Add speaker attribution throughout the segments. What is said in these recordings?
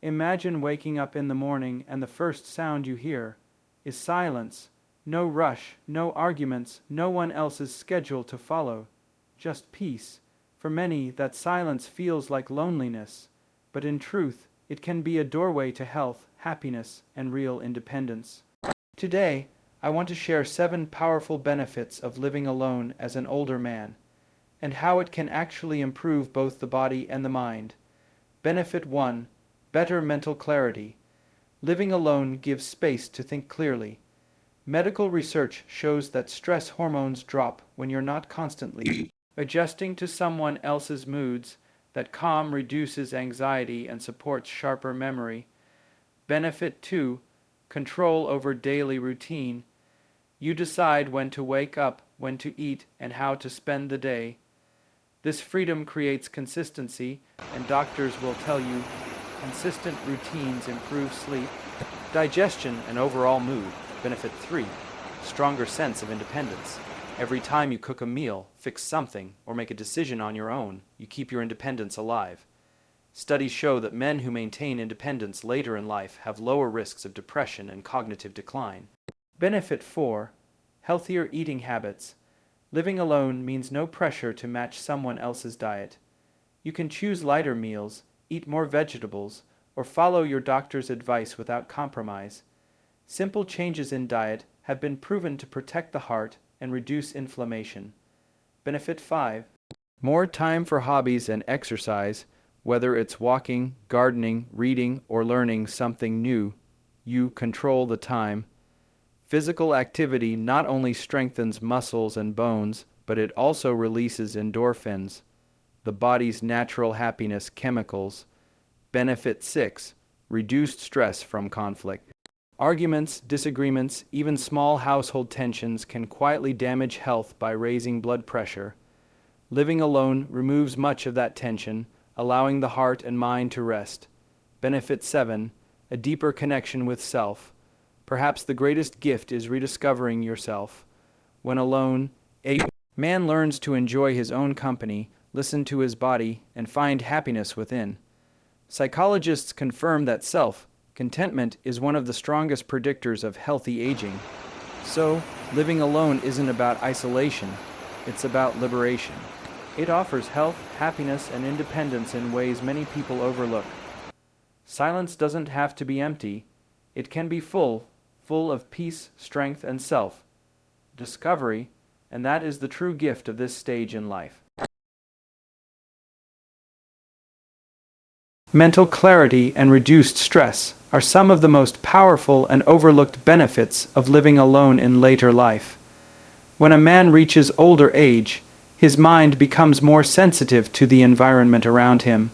Speaker 1: Imagine waking up in the morning and the first sound you hear is silence. No rush, no arguments, no one else's schedule to follow. Just peace. For many, that silence feels like loneliness, but in truth, it can be a doorway to health, happiness, and real independence. Today, I want to share 7 powerful benefits of living alone as an older man, and how it can actually improve both the body and the mind. Benefit 1. Better mental clarity. Living alone gives space to think clearly. Medical research shows that stress hormones drop when you're not constantly adjusting to someone else's moods, that calm reduces anxiety and supports sharper memory. Benefit 2. Control over daily routine. You decide when to wake up, when to eat, and how to spend the day. This freedom creates consistency, and doctors will tell you consistent routines improve sleep, digestion, and overall mood. Benefit 3. Stronger sense of independence. Every time you cook a meal, fix something, or make a decision on your own, you keep your independence alive. Studies show that men who maintain independence later in life have lower risks of depression and cognitive decline. Benefit 4. Healthier eating habits. Living alone means no pressure to match someone else's diet. You can choose lighter meals, eat more vegetables, or follow your doctor's advice without compromise. Simple changes in diet have been proven to protect the heart and reduce inflammation. Benefit 5. More time for hobbies and exercise, whether it's walking, gardening, reading, or learning something new. You control the time. Physical activity not only strengthens muscles and bones, but it also releases endorphins, the body's natural happiness chemicals. Benefit 6. Reduced stress from conflict. Arguments, disagreements, even small household tensions can quietly damage health by raising blood pressure. Living alone removes much of that tension, allowing the heart and mind to rest. Benefit 7. A deeper connection with self. Perhaps the greatest gift is rediscovering yourself. When alone, a man learns to enjoy his own company, listen to his body, and find happiness within. Psychologists confirm that Contentment is one of the strongest predictors of healthy aging. So, living alone isn't about isolation, it's about liberation. It offers health, happiness, and independence in ways many people overlook. Silence doesn't have to be empty. It can be full of peace, strength, and self-discovery, and that is the true gift of this stage in life. Mental clarity and reduced stress are some of the most powerful and overlooked benefits of living alone in later life. When a man reaches older age, his mind becomes more sensitive to the environment around him.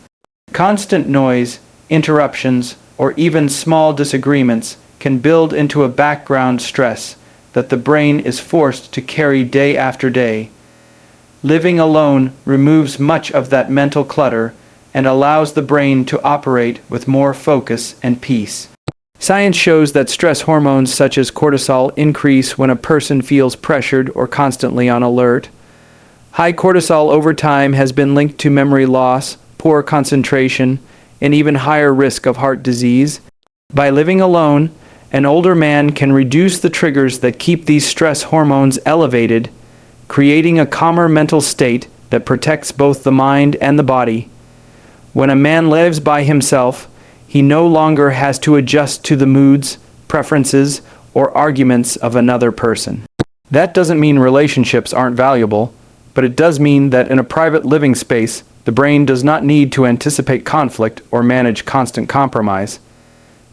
Speaker 1: Constant noise, interruptions, or even small disagreements can build into a background stress that the brain is forced to carry day after day. Living alone removes much of that mental clutter and allows the brain to operate with more focus and peace. Science shows that stress hormones such as cortisol increase when a person feels pressured or constantly on alert. High cortisol over time has been linked to memory loss, poor concentration, and even higher risk of heart disease. By living alone, an older man can reduce the triggers that keep these stress hormones elevated, creating a calmer mental state that protects both the mind and the body. When a man lives by himself, he no longer has to adjust to the moods, preferences, or arguments of another person. That doesn't mean relationships aren't valuable, but it does mean that in a private living space, the brain does not need to anticipate conflict or manage constant compromise.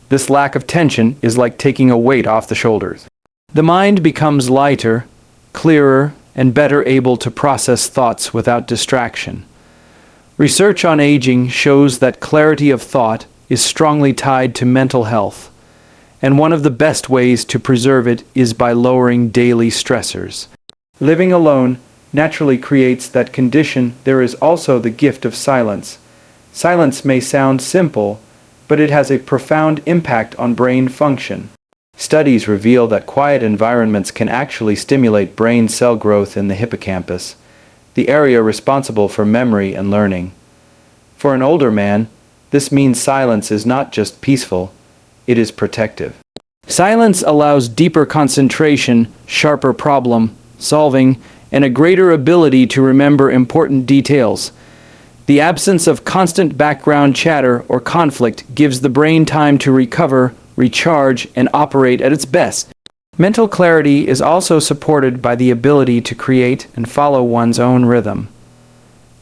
Speaker 1: This lack of tension is like taking a weight off the shoulders. The mind becomes lighter, clearer, and better able to process thoughts without distraction. Research on aging shows that clarity of thought is strongly tied to mental health, and one of the best ways to preserve it is by lowering daily stressors. Living alone naturally creates that condition. There is also the gift of silence. Silence may sound simple, but it has a profound impact on brain function. Studies reveal that quiet environments can actually stimulate brain cell growth in the hippocampus, the area responsible for memory and learning. For an older man, This means silence is not just peaceful, it is protective. Silence allows deeper concentration, sharper problem solving, and a greater ability to remember important details. The absence of constant background chatter or conflict gives the brain time to recover, recharge, and operate at its best. Mental clarity is also supported by the ability to create and follow one's own rhythm.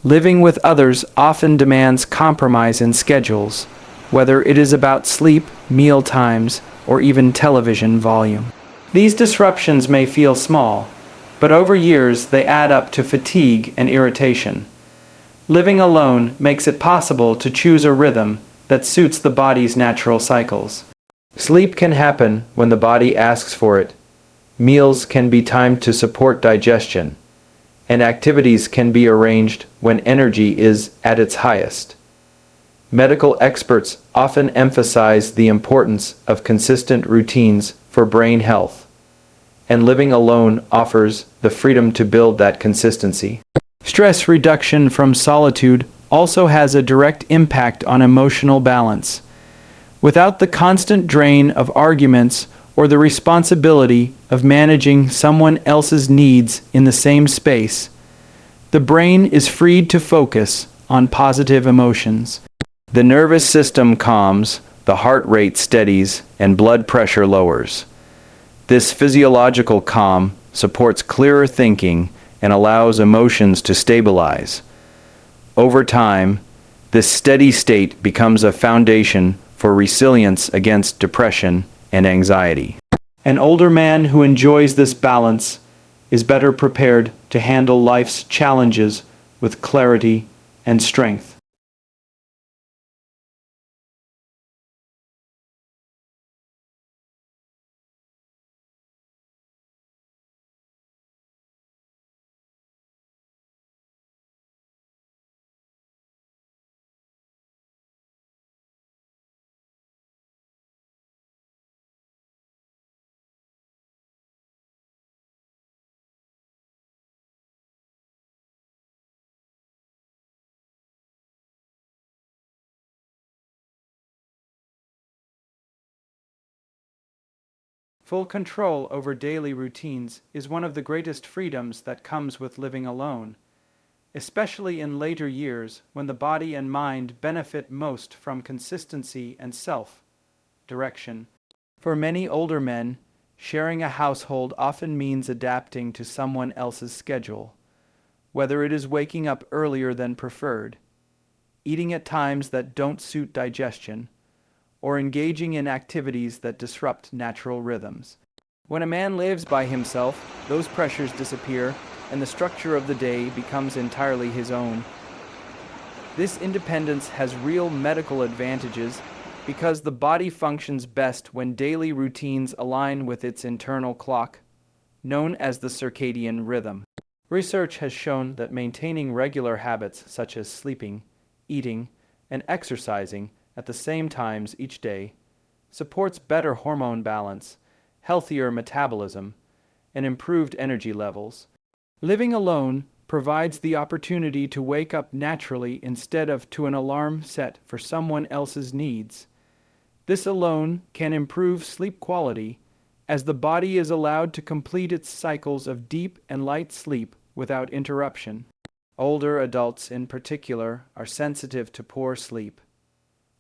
Speaker 1: Living with others often demands compromise in schedules, whether it is about sleep, meal times, or even television volume. These disruptions may feel small, but over years they add up to fatigue and irritation. Living alone makes it possible to choose a rhythm that suits the body's natural cycles. Sleep can happen when the body asks for it. Meals can be timed to support digestion, and activities can be arranged when energy is at its highest. Medical experts often emphasize the importance of consistent routines for brain health, and living alone offers the freedom to build that consistency. Stress reduction from solitude also has a direct impact on emotional balance. Without the constant drain of arguments or the responsibility of managing someone else's needs in the same space, the brain is freed to focus on positive emotions. The nervous system calms, the heart rate steadies, and blood pressure lowers. This physiological calm supports clearer thinking and allows emotions to stabilize. Over time, this steady state becomes a foundation for resilience against depression and anxiety. An older man who enjoys this balance is better prepared to handle life's challenges with clarity and strength. Full control over daily routines is one of the greatest freedoms that comes with living alone, especially in later years when the body and mind benefit most from consistency and self-direction. For many older men, sharing a household often means adapting to someone else's schedule, whether it is waking up earlier than preferred, eating at times that don't suit digestion, or engaging in activities that disrupt natural rhythms. When a man lives by himself, those pressures disappear and the structure of the day becomes entirely his own. This independence has real medical advantages because the body functions best when daily routines align with its internal clock, known as the circadian rhythm. Research has shown that maintaining regular habits such as sleeping, eating, and exercising at the same times each day supports better hormone balance, healthier metabolism, and improved energy levels. Living alone provides the opportunity to wake up naturally instead of to an alarm set for someone else's needs. This alone can improve sleep quality as the body is allowed to complete its cycles of deep and light sleep without interruption. Older adults in particular are sensitive to poor sleep,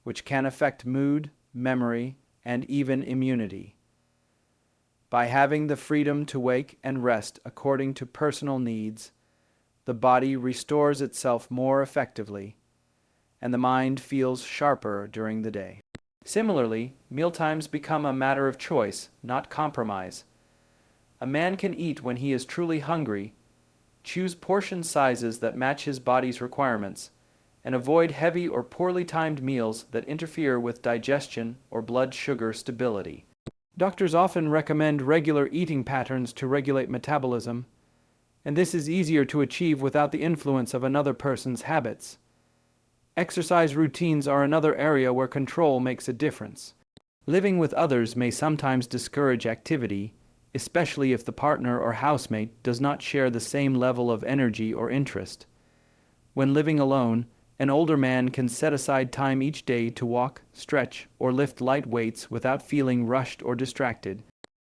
Speaker 1: which can affect mood, memory, and even immunity. By having the freedom to wake and rest according to personal needs, the body restores itself more effectively, and the mind feels sharper during the day. Similarly, mealtimes become a matter of choice, not compromise. A man can eat when he is truly hungry, choose portion sizes that match his body's requirements, and avoid heavy or poorly timed meals that interfere with digestion or blood sugar stability. Doctors often recommend regular eating patterns to regulate metabolism, and this is easier to achieve without the influence of another person's habits. Exercise routines are another area where control makes a difference. Living with others may sometimes discourage activity, especially if the partner or housemate does not share the same level of energy or interest. When living alone, An older man can set aside time each day to walk, stretch, or lift light weights without feeling rushed or distracted.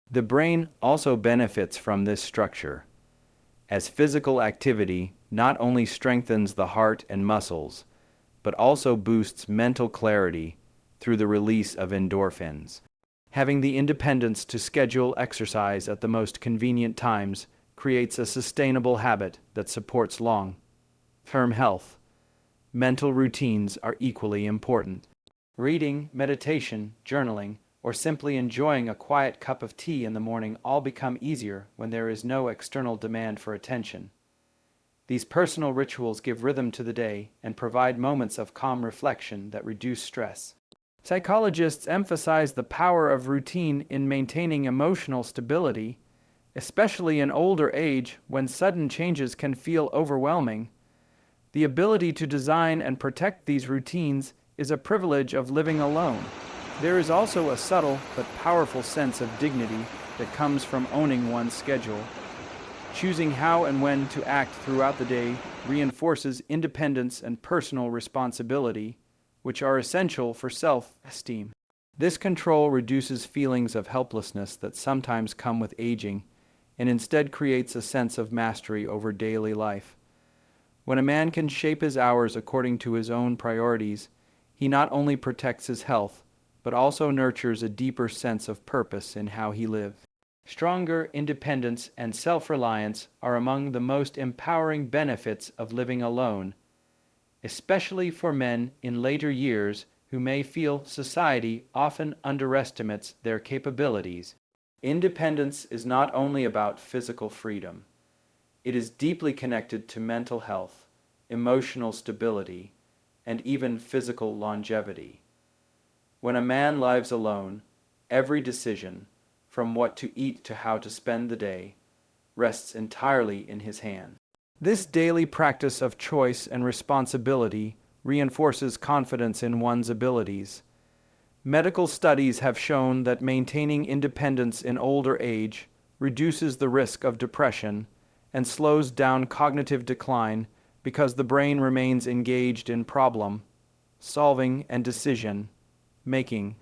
Speaker 1: The brain also benefits from this structure, as physical activity not only strengthens the heart and muscles, but also boosts mental clarity through the release of endorphins. Having the independence to schedule exercise at the most convenient times creates a sustainable habit that supports long-term health. Mental routines are equally important. Reading, meditation, journaling, or simply enjoying a quiet cup of tea in the morning all become easier when there is no external demand for attention. These personal rituals give rhythm to the day and provide moments of calm reflection that reduce stress. Psychologists emphasize the power of routine in maintaining emotional stability, especially in older age when sudden changes can feel overwhelming. The ability to design and protect these routines is a privilege of living alone. There is also a subtle but powerful sense of dignity that comes from owning one's schedule. Choosing how and when to act throughout the day reinforces independence and personal responsibility, which are essential for self-esteem. This control reduces feelings of helplessness that sometimes come with aging, and instead creates a sense of mastery over daily life. When a man can shape his hours according to his own priorities, he not only protects his health, but also nurtures a deeper sense of purpose in how he lives. Stronger independence and self-reliance are among the most empowering benefits of living alone, especially for men in later years who may feel society often underestimates their capabilities. Independence is not only about physical freedom. It is deeply connected to mental health, emotional stability, and even physical longevity. When a man lives alone, every decision, from what to eat to how to spend the day, rests entirely in his hands. This daily practice of choice and responsibility reinforces confidence in one's abilities. Medical studies have shown that maintaining independence in older age reduces the risk of depression and slows down cognitive decline because the brain remains engaged in problem solving and decision making.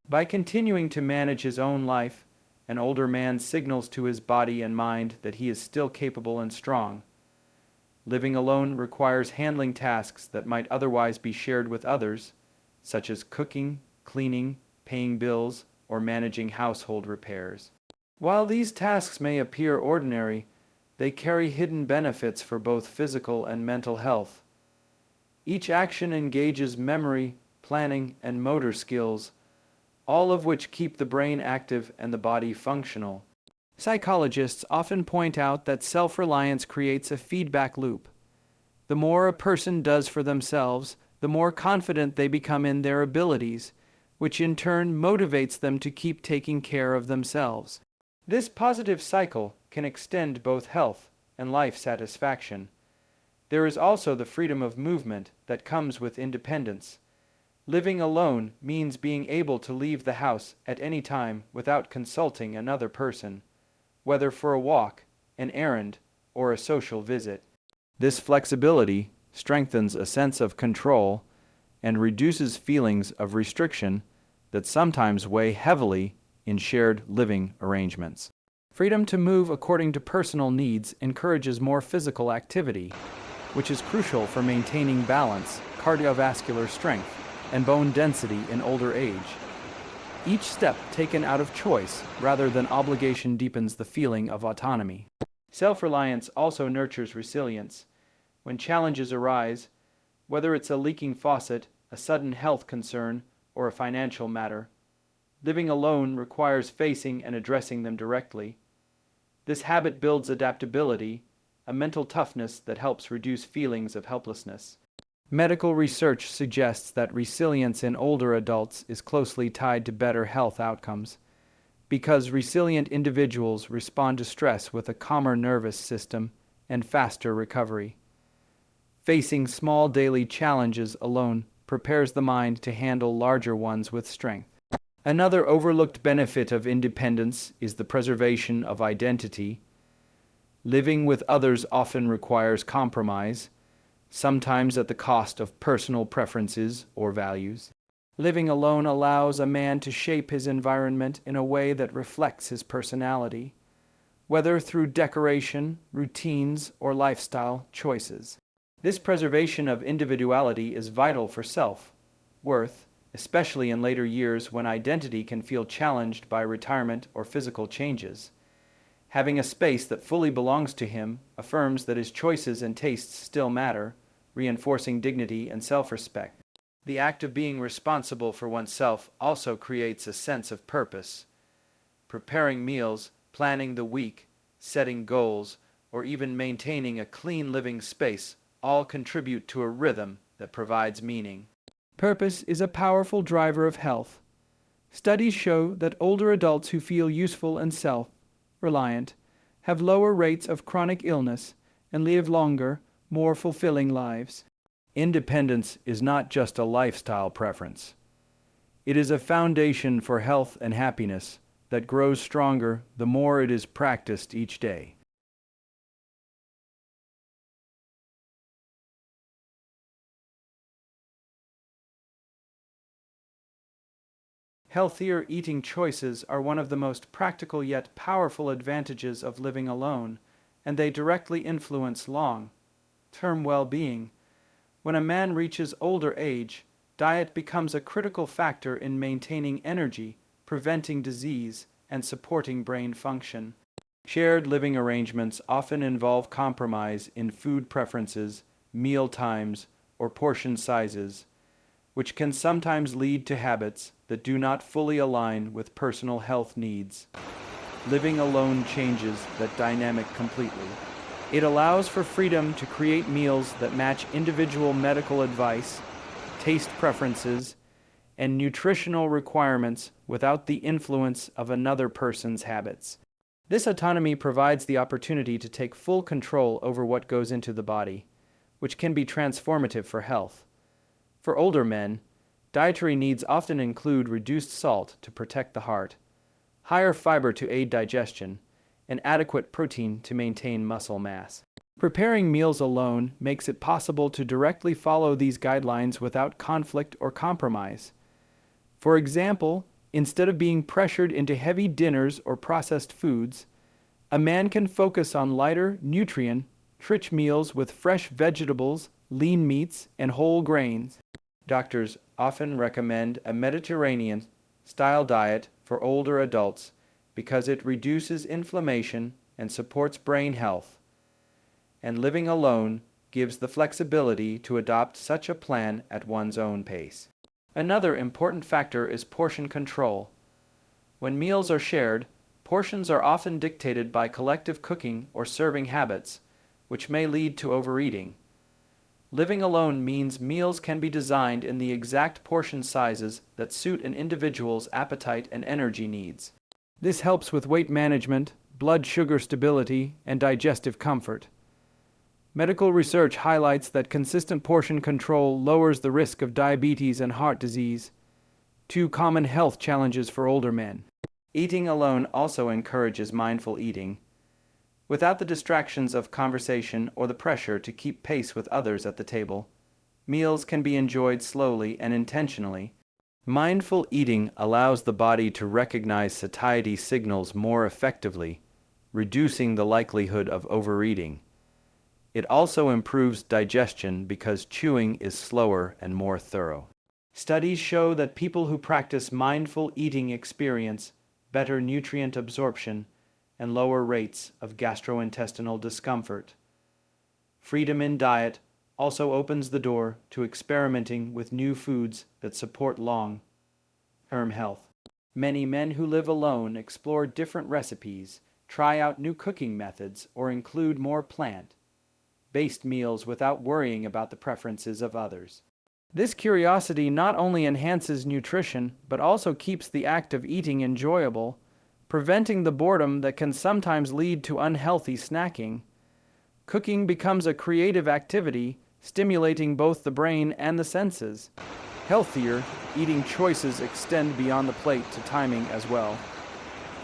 Speaker 1: By continuing to manage his own life, an older man signals to his body and mind that he is still capable and strong. Living alone requires handling tasks that might otherwise be shared with others, such as cooking, cleaning, paying bills, or managing household repairs. While these tasks may appear ordinary, they carry hidden benefits for both physical and mental health. Each action engages memory, planning, and motor skills, all of which keep the brain active and the body functional. Psychologists often point out that self-reliance creates a feedback loop. The more a person does for themselves, the more confident they become in their abilities, which in turn motivates them to keep taking care of themselves. This positive cycle can extend both health and life satisfaction. There is also the freedom of movement that comes with independence. Living alone means being able to leave the house at any time without consulting another person, whether for a walk, an errand, or a social visit. This flexibility strengthens a sense of control and reduces feelings of restriction that sometimes weigh heavily in shared living arrangements. Freedom to move according to personal needs encourages more physical activity, which is crucial for maintaining balance, cardiovascular strength, and bone density in older age. Each step taken out of choice rather than obligation deepens the feeling of autonomy. Self-reliance also nurtures resilience. When challenges arise, whether it's a leaking faucet, a sudden health concern, or a financial matter, living alone requires facing and addressing them directly. This habit builds adaptability, a mental toughness that helps reduce feelings of helplessness. Medical research suggests that resilience in older adults is closely tied to better health outcomes, because resilient individuals respond to stress with a calmer nervous system and faster recovery. Facing small daily challenges alone prepares the mind to handle larger ones with strength. Another overlooked benefit of independence is the preservation of identity. Living with others often requires compromise, sometimes at the cost of personal preferences or values. Living alone allows a man to shape his environment in a way that reflects his personality, whether through decoration, routines, or lifestyle choices. This preservation of individuality is vital for self-worth, especially in later years when identity can feel challenged by retirement or physical changes. Having a space that fully belongs to him affirms that his choices and tastes still matter, reinforcing dignity and self-respect. The act of being responsible for oneself also creates a sense of purpose. Preparing meals, planning the week, setting goals, or even maintaining a clean living space all contribute to a rhythm that provides meaning. Purpose is a powerful driver of health. Studies show that older adults who feel useful and self-reliant have lower rates of chronic illness and live longer, more fulfilling lives. Independence is not just a lifestyle preference. It is a foundation for health and happiness that grows stronger the more it is practiced each day. Healthier eating choices are one of the most practical yet powerful advantages of living alone, and they directly influence long-term well-being. When a man reaches older age, diet becomes a critical factor in maintaining energy, preventing disease, and supporting brain function. Shared living arrangements often involve compromise in food preferences, meal times, or portion sizes, which can sometimes lead to habits that do not fully align with personal health needs. Living alone changes that dynamic completely. It allows for freedom to create meals that match individual medical advice, taste preferences, and nutritional requirements without the influence of another person's habits. This autonomy provides the opportunity to take full control over what goes into the body, which can be transformative for health. For older men, dietary needs often include reduced salt to protect the heart, higher fiber to aid digestion, and adequate protein to maintain muscle mass. Preparing meals alone makes it possible to directly follow these guidelines without conflict or compromise. For example, instead of being pressured into heavy dinners or processed foods, a man can focus on lighter, nutrient-rich meals with fresh vegetables, lean meats, and whole grains. Doctors often recommend a Mediterranean-style diet for older adults because it reduces inflammation and supports brain health, and living alone gives the flexibility to adopt such a plan at one's own pace. Another important factor is portion control. When meals are shared, portions are often dictated by collective cooking or serving habits, which may lead to overeating. Living alone means meals can be designed in the exact portion sizes that suit an individual's appetite and energy needs. This helps with weight management, blood sugar stability, and digestive comfort. Medical research highlights that consistent portion control lowers the risk of diabetes and heart disease, two common health challenges for older men. Eating alone also encourages mindful eating. Without the distractions of conversation or the pressure to keep pace with others at the table, meals can be enjoyed slowly and intentionally. Mindful eating allows the body to recognize satiety signals more effectively, reducing the likelihood of overeating. It also improves digestion because chewing is slower and more thorough. Studies show that people who practice mindful eating experience better nutrient absorption and lower rates of gastrointestinal discomfort. Freedom in diet also opens the door to experimenting with new foods that support long-term health. Many men who live alone explore different recipes, try out new cooking methods, or include more plant-based meals without worrying about the preferences of others. This curiosity not only enhances nutrition, but also keeps the act of eating enjoyable, preventing the boredom that can sometimes lead to unhealthy snacking. Cooking becomes a creative activity, stimulating both the brain and the senses. Healthier eating choices extend beyond the plate to timing as well.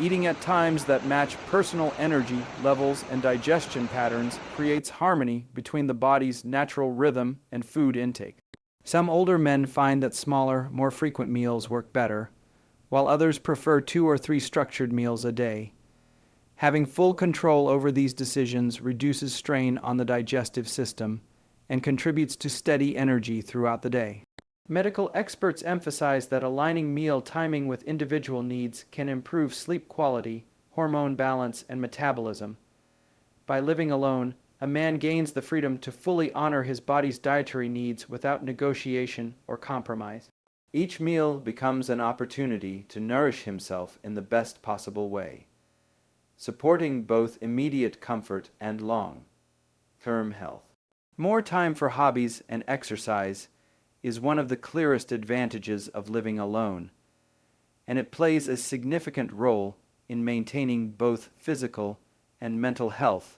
Speaker 1: Eating at times that match personal energy levels and digestion patterns creates harmony between the body's natural rhythm and food intake. Some older men find that smaller, more frequent meals work better, while others prefer 2 or 3 structured meals a day. Having full control over these decisions reduces strain on the digestive system and contributes to steady energy throughout the day. Medical experts emphasize that aligning meal timing with individual needs can improve sleep quality, hormone balance, and metabolism. By living alone, a man gains the freedom to fully honor his body's dietary needs without negotiation or compromise. Each meal becomes an opportunity to nourish himself in the best possible way, supporting both immediate comfort and long-term health. More time for hobbies and exercise is one of the clearest advantages of living alone, and it plays a significant role in maintaining both physical and mental health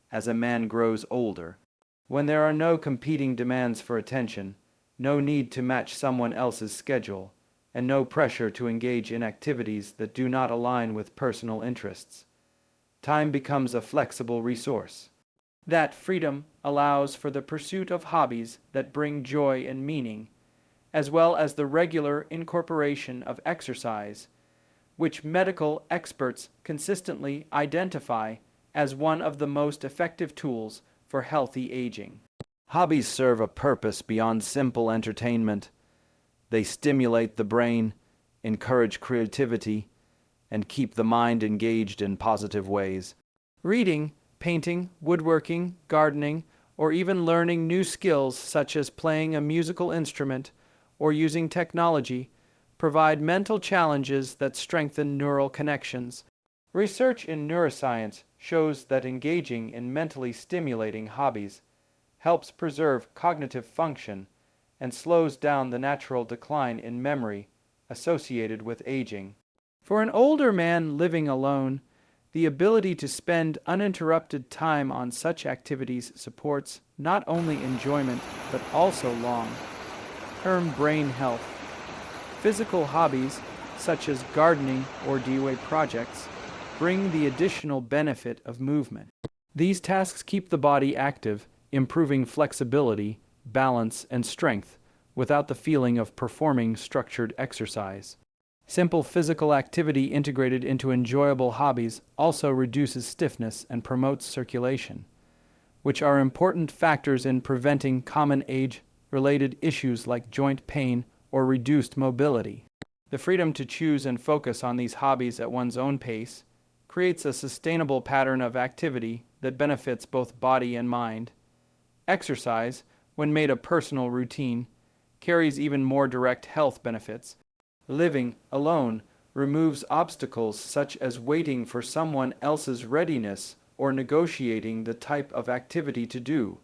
Speaker 1: as a man grows older. When there are no competing demands for attention, no need to match someone else's schedule, and no pressure to engage in activities that do not align with personal interests, time becomes a flexible resource. That freedom allows for the pursuit of hobbies that bring joy and meaning, as well as the regular incorporation of exercise, which medical experts consistently identify as one of the most effective tools for healthy aging. Hobbies serve a purpose beyond simple entertainment. They stimulate the brain, encourage creativity, and keep the mind engaged in positive ways. Reading, painting, woodworking, gardening, or even learning new skills such as playing a musical instrument or using technology provide mental challenges that strengthen neural connections. Research in neuroscience shows that engaging in mentally stimulating hobbies helps preserve cognitive function and slows down the natural decline in memory associated with aging. For an older man living alone, the ability to spend uninterrupted time on such activities supports not only enjoyment but also long-term brain health. Physical hobbies, such as gardening or DIY projects, bring the additional benefit of movement. These tasks keep the body active, improving flexibility, balance, and strength without the feeling of performing structured exercise. Simple physical activity integrated into enjoyable hobbies also reduces stiffness and promotes circulation, which are important factors in preventing common age-related issues like joint pain or reduced mobility. The freedom to choose and focus on these hobbies at one's own pace creates a sustainable pattern of activity that benefits both body and mind. Exercise, when made a personal routine, carries even more direct health benefits. Living alone removes obstacles such as waiting for someone else's readiness or negotiating the type of activity to do.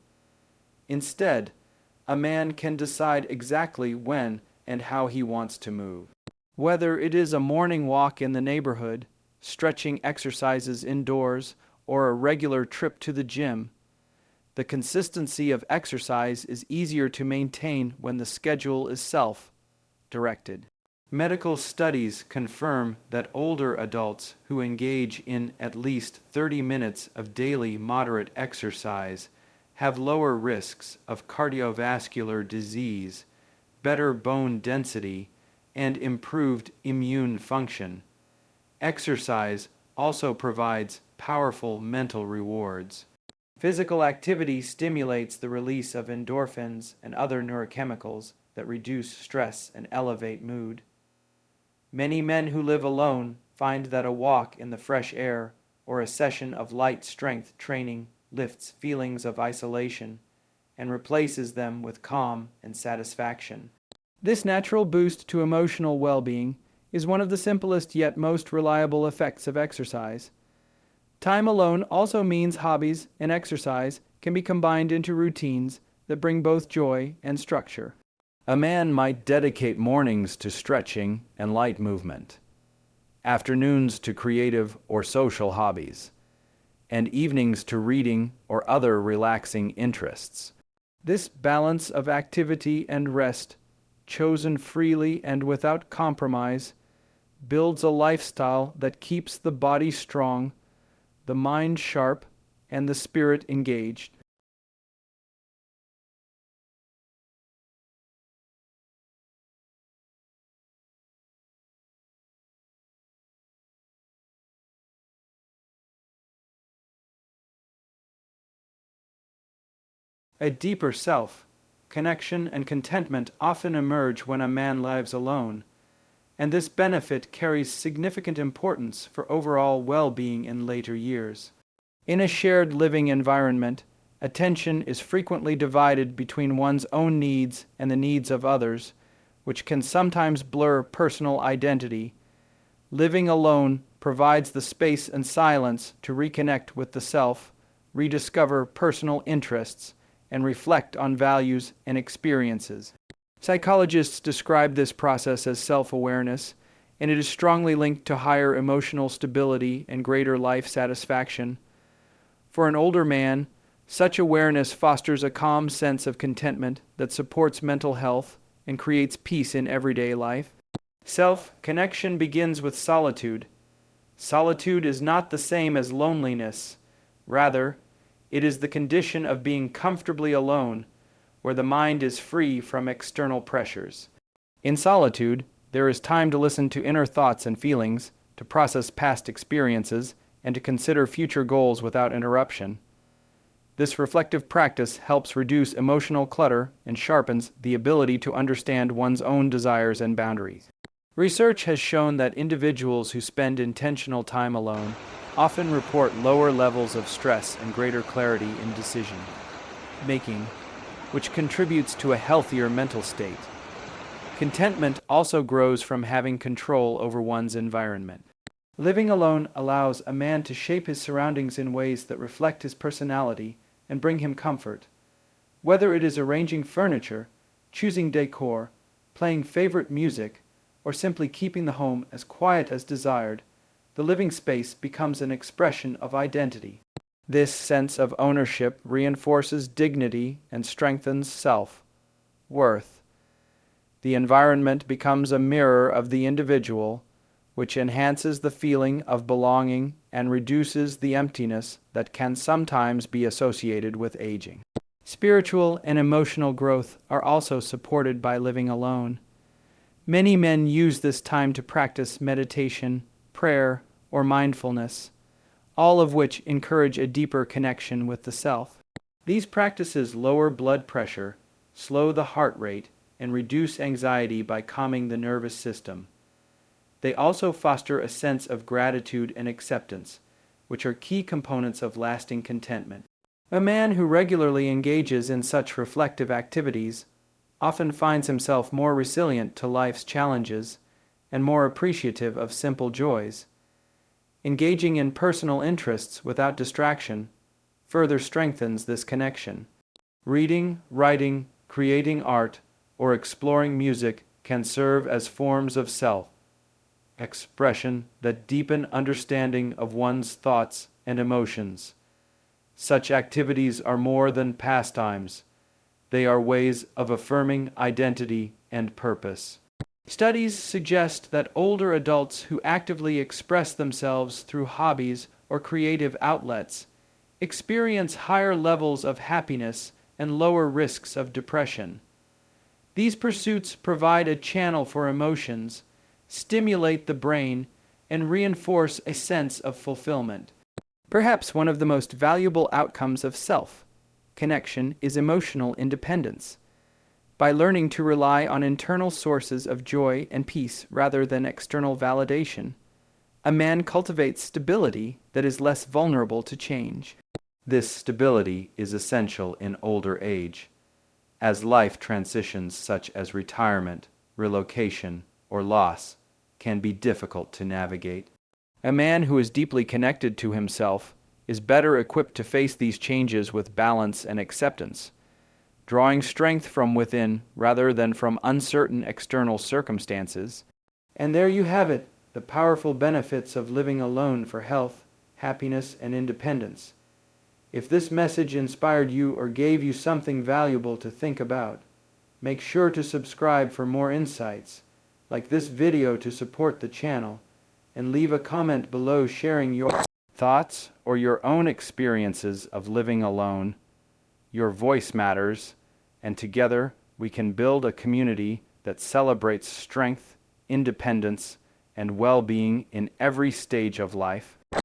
Speaker 1: Instead, a man can decide exactly when and how he wants to move. Whether it is a morning walk in the neighborhood, stretching exercises indoors, or a regular trip to the gym, the consistency of exercise is easier to maintain when the schedule is self-directed. Medical studies confirm that older adults who engage in at least 30 minutes of daily moderate exercise have lower risks of cardiovascular disease, better bone density, and improved immune function. Exercise also provides powerful mental rewards. Physical activity stimulates the release of endorphins and other neurochemicals that reduce stress and elevate mood. Many men who live alone find that a walk in the fresh air or a session of light strength training lifts feelings of isolation and replaces them with calm and satisfaction. This natural boost to emotional well-being is one of the simplest yet most reliable effects of exercise. Time alone also means hobbies and exercise can be combined into routines that bring both joy and structure. A man might dedicate mornings to stretching and light movement, afternoons to creative or social hobbies, and evenings to reading or other relaxing interests. This balance of activity and rest, chosen freely and without compromise, builds a lifestyle that keeps the body strong, the mind sharp, and the spirit engaged. A deeper self, connection, and contentment often emerge when a man lives alone, and this benefit carries significant importance for overall well-being in later years. In a shared living environment, attention is frequently divided between one's own needs and the needs of others, which can sometimes blur personal identity. Living alone provides the space and silence to reconnect with the self, rediscover personal interests, and reflect on values and experiences. Psychologists describe this process as self-awareness, and it is strongly linked to higher emotional stability and greater life satisfaction. For an older man, such awareness fosters a calm sense of contentment that supports mental health and creates peace in everyday life. Self-connection begins with solitude. Solitude is not the same as loneliness. Rather, it is the condition of being comfortably alone, where the mind is free from external pressures. In solitude, there is time to listen to inner thoughts and feelings, to process past experiences, and to consider future goals without interruption. This reflective practice helps reduce emotional clutter and sharpens the ability to understand one's own desires and boundaries. Research has shown that individuals who spend intentional time alone often report lower levels of stress and greater clarity in decision making, which contributes to a healthier mental state. Contentment also grows from having control over one's environment. Living alone allows a man to shape his surroundings in ways that reflect his personality and bring him comfort. Whether it is arranging furniture, choosing decor, playing favorite music, or simply keeping the home as quiet as desired, the living space becomes an expression of identity. This sense of ownership reinforces dignity and strengthens self-worth. The environment becomes a mirror of the individual, which enhances the feeling of belonging and reduces the emptiness that can sometimes be associated with aging. Spiritual and emotional growth are also supported by living alone. Many men use this time to practice meditation, prayer, or mindfulness, all of which encourage a deeper connection with the self. These practices lower blood pressure, slow the heart rate, and reduce anxiety by calming the nervous system. They also foster a sense of gratitude and acceptance, which are key components of lasting contentment. A man who regularly engages in such reflective activities often finds himself more resilient to life's challenges and more appreciative of simple joys. Engaging in personal interests without distraction further strengthens this connection. Reading, writing, creating art, or exploring music can serve as forms of self-expression that deepen understanding of one's thoughts and emotions. Such activities are more than pastimes. They are ways of affirming identity and purpose. Studies suggest that older adults who actively express themselves through hobbies or creative outlets experience higher levels of happiness and lower risks of depression. These pursuits provide a channel for emotions, stimulate the brain, and reinforce a sense of fulfillment. Perhaps one of the most valuable outcomes of self-connection is emotional independence. By learning to rely on internal sources of joy and peace rather than external validation, a man cultivates stability that is less vulnerable to change. This stability is essential in older age, as life transitions such as retirement, relocation, or loss can be difficult to navigate. A man who is deeply connected to himself is better equipped to face these changes with balance and acceptance, drawing strength from within rather than from uncertain external circumstances. And there you have it, the powerful benefits of living alone for health, happiness, and independence. If this message inspired you or gave you something valuable to think about, make sure to subscribe for more insights. Like this video to support the channel, and leave a comment below sharing your thoughts or your own experiences of living alone. Your voice matters, and together we can build a community that celebrates strength, independence, and well-being in every stage of life.